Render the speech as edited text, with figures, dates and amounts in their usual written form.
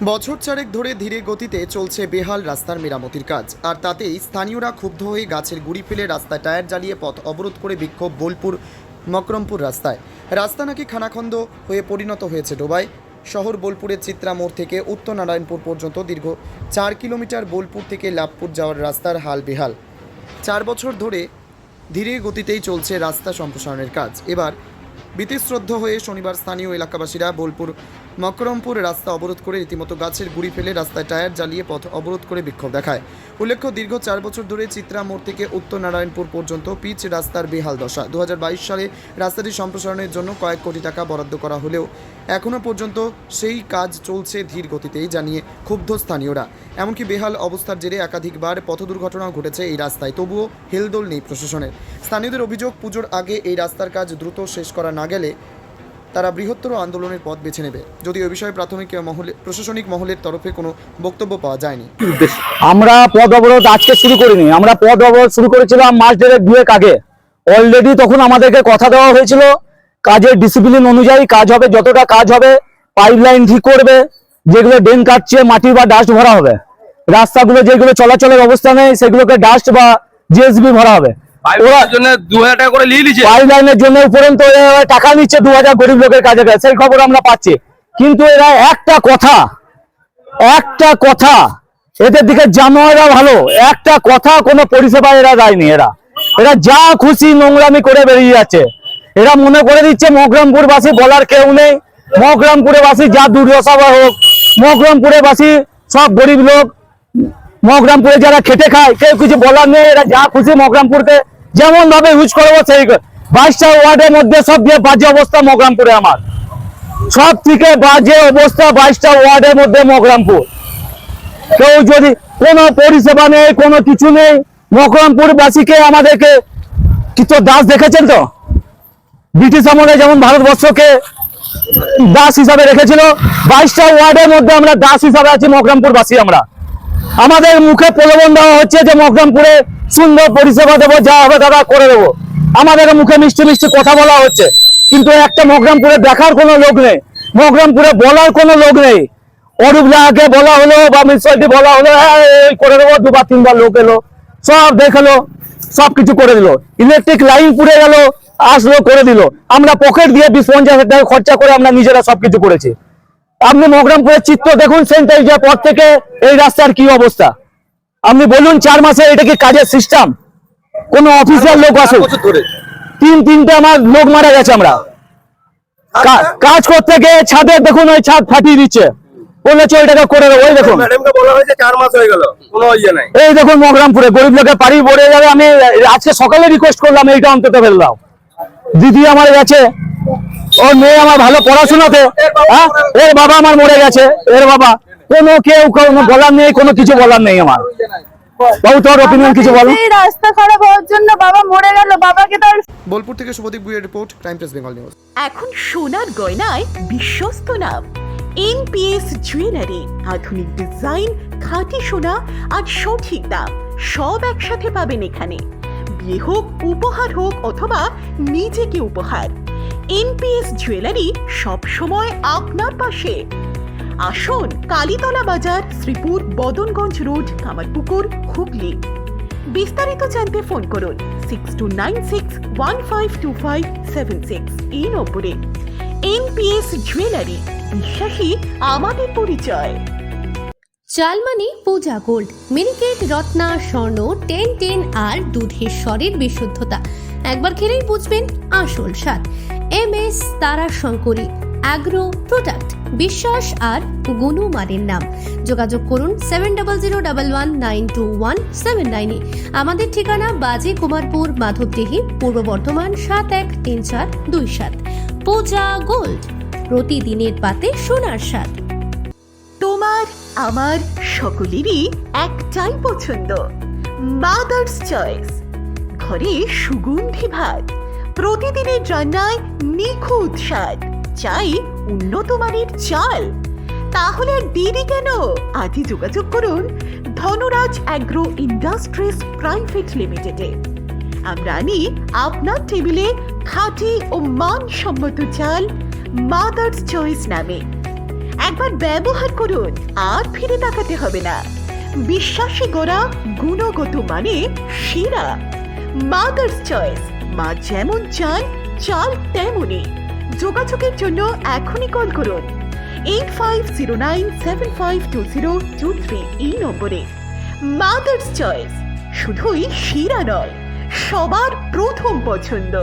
বছর চারেক ধরে ধীরে গতিতে চলছে বেহাল রাস্তার মেরামতির কাজ, আর তাতেই স্থানীয়রা ক্ষুব্ধ হয়ে গাছের গুঁড়ি ফেলে রাস্তায় টায়ার জ্বালিয়ে পথ অবরোধ করে বিক্ষোভ বোলপুর মকরমপুর রাস্তায়। রাস্তা নাকি খানাখন্দ হয়ে পরিণত হয়েছে ডোবায়। শহর বোলপুরের চিত্রা মোড় থেকে উত্তর নারায়ণপুর পর্যন্ত দীর্ঘ 4 কিলোমিটার বোলপুর থেকে লাভপুর যাওয়ার রাস্তার হাল বেহাল। 4 বছর ধরে ধীরে গতিতেই চলছে রাস্তা সম্প্রসারণের কাজ। এবার বিতিশ্রদ্ধ হয়ে শনিবার স্থানীয় এলাকাবাসীরা বোলপুর মকরমপুর রাস্তা অবরোধ করে রীতিমতো গাছের গুঁড়ি ফেলে রাস্তায় টায়ার জ্বালিয়ে পথ অবরোধ করে বিক্ষোভ দেখায়। উল্লেখ্য, দীর্ঘ 4 বছর ধরে চিত্রা মোড় থেকে উত্তর নারায়ণপুর পর্যন্ত পিচ রাস্তার বেহাল দশা। 2022 সালে রাস্তাটি সম্প্রসারণের জন্য কয়েক কোটি টাকা বরাদ্দ করা হলেও এখনও পর্যন্ত সেই কাজ চলছে ধীর গতিতেই, জানিয়ে ক্ষুব্ধ স্থানীয়রা। এমনকি বেহাল অবস্থার জেরে একাধিকবার পথ দুর্ঘটনাও ঘটেছে এই রাস্তায়, তবুও হেলদোল নেই প্রশাসনের। স্থানীয়দের অভিযোগ, পুজোর আগে এই রাস্তার কাজ দ্রুত শেষ করা না গেলে তারা বৃহত্তর আন্দোলনের পথ বেছে নেবে। যদিও এ বিষয়ে প্রশাসনিক মহলের তরফে কোনো বক্তব্য পাওয়া যায়নি। আমরা পথ অবরোধ আজকে শুরু করিনি, আমরা পথ অবরোধ শুরু করেছিলাম মাস দেড়েক দুয়েক আগে। অলরেডি তখন আমাদেরকে কথা দেওয়া হয়েছিল কাজের ডিসিপ্লিন অনুযায়ী কাজ হবে, যতটা কাজ হবে পাইপ লাইন ঠিক করবে, যেগুলো ড্রেন কাটছে মাটি বা ডাস্ট ভরা হবে, রাস্তাগুলো যেগুলো চলাচলের অবস্থা নেই সেগুলোকে ডাস্ট বা জিএসবি ভরা হবে। ওরা জন্য 2000 টাকা করে নিয়ে নিচ্ছে, পাইপ লাইনের জন্য উপরন্ত টাকা নিচ্ছে 2000 গরিব লোকের কাছে, সেই খবর আমরা পাচ্ছি। কিন্তু এরা একটা কথা এদের দিকে জানোয়াররা ভালো, একটা কথা কোনো পরিষেবা এরা দেয়নি। এরা যা খুশি নোংরামি করে বেরিয়ে যাচ্ছে। এরা মনে করে দিচ্ছে মকরমপুরবাসী বলার কেউ নেই, মকরমপুরবাসী যা দুর্দশা হোক, মকরমপুরবাসী সব গরিব লোক, মকরমপুরে যারা খেটে খায় কেউ কিছু বলার নেই। এরা যা খুশি মকরমপুরকে যেমন ভাবে ইউজ করবো সেই। 22টা ওয়ার্ডের মধ্যে সব দিয়ে বাজে অবস্থা মকরমপুরে, আমার সব থেকে বাজে অবস্থা 22টা ওয়ার্ডের মধ্যে মকরমপুর। কেউ যদি কোনো পরিষেবা নেই, কোনো কিছু নেই। মকরমপুরবাসীকে আমাদেরকে কিছু দাস দেখেছেন তো, ব্রিটিশ আমলে যেমন ভারতবর্ষকে দাস হিসাবে রেখেছিল, 22টা ওয়ার্ডের মধ্যে আমরা দাস হিসাবে আছি মকরমপুরবাসী। আমাদের মুখে প্রলোভন দেওয়া হচ্ছে যে মকরমপুরে সুন্দর পরিষেবা দেবো, যা হবে দাদা করে দেবো। আমাদের মুখে মিষ্টি মিষ্টি কথা বলা হচ্ছে, কিন্তু একটা মকরমপুরে দেখার কোনো লোক নেই, মকরমপুরে বলার কোনো লোক নেই। অরূপ লাহাকে বলা হলো বা মিউনিসিপালিটি বলা হলো করে দেবো, 2-3 লোক এলো, সব দেখলো, সবকিছু করে দিল। ইলেকট্রিক লাইন পুড়ে গেল, আসলো করে দিল। আমরা পকেট দিয়ে 20-50 টাকা খরচা করে আমরা নিজেরা সবকিছু করেছি। আপনি মকরমপুরের চিত্র দেখুন, সেন্টার যাওয়ার পর থেকে এই রাস্তার কি অবস্থা আপনি বলুন। 4 মাসে এটা কি কাজের সিস্টেম? কোন অফিসিয়াল লোক আসুক, 3-3টে আমার লোক মারা গেছে। আমরা কাজ করতে গিয়ে ছাদে দেখুন, ওই ছাদ ফাটিয়ে দিচ্ছে, বলেছে ওই টাকা করে দেবো। ওই দেখুন, এই দেখুন মকরমপুরে গরিব লোকের বাড়ি পড়ে যাবে। আমি আজকে সকালে রিকোয়েস্ট করলাম এইটা অন্তত ফেলে দাও। দিদি আমার গেছে, ওর মেয়ে আমার ভালো পড়াশোনাতে, এর বাবা আমার মরে গেছে, এর বাবা কোনো কেউ কোনো বলার নেই, কোনো কিছু বলার নেই। আমার বাবু তোর অপিনিয়ন কিছু বলো। এই রাস্তা খারাপ হওয়ার জন্য বাবা মরে গেল, বাবাকে তার। বোলপুর থেকে শুভদীপ গুইয়ের রিপোর্ট, ক্রাইম প্রেস বেঙ্গল নিউজ। এখন সোনার গয়নায় বিশ্বস্ত নাম এনপিএস জুয়েলারি। আধুনিক ডিজাইন, খাঁটি সোনা আর সঠিক দাম সব একসাথে পাবেন এখানে। বিয়ে হোক, উপহার হোক অথবা নিজেকে উপহার, এনপিএস জুয়েলারি সব সময় আপনার পাশে। আসুন, কালীতলা বাজার, শ্রীপুর, বদনগঞ্জ রোড, কামারপুকুর, হুগলি। বিস্তারিত জানতে ফোন করুন 6296152576 এই নম্বরে। এনপিএস জুয়েলারি, বিশ্বাসী আমাদের পরিচয়। চালমানি পূজা গোল্ড, মিনিকেট, রত্না, স্বর্ণ 10-10 আর দুধের স্বরের বিশুদ্ধতা একবার খেলেই বুঝবেন আসল স্বাদ। MS তারা শঙ্করী অ্যাগ্রো প্রোডাক্ট, বিশ্বাস আর গুণমানের নাম। যোগাযোগ করুন 700011921799। আমাদের ঠিকানা বাজে কুমারপুর, মাধবদেহি, পূর্ব বর্ধমান 713427। পূজা গোল্ড, প্রতিদিনের পাতে সোনার স্বাদ। তোমার আমার সকলেরই একটাই পছন্দ, মাদার্স চয়েস। ঘরে সুগন্ধি ভাত, প্রতিদিনের রান্নায় নিখুঁত স্বাদ, চাই উন্নত মানের চাল। তাহলে আর দেরি কেন? আজই যোগাযোগ করুন ধনরাজ অ্যাগ্রো ইন্ডাস্ট্রিজ প্রাইভেট লিমিটেডে। আমরা আনি আপনার টেবিলে খাঁটি ও মানসম্মত চাল মাদার্স চয়েস নামে। একবার ব্যবহার করুন আর ফিরে তাকাতে হবে না। বিশ্বাসী গোড়া, গুণগত মানে সেরা। মাদার্স চয়েস, মা যেমন চান চাল তেমনই। যোগাযোগের জন্য এখনই কল করুন 8509752023 এই নম্বরে। মাদার্স চয়েস শুধুই সেরা নয়, সবার প্রথম পছন্দ।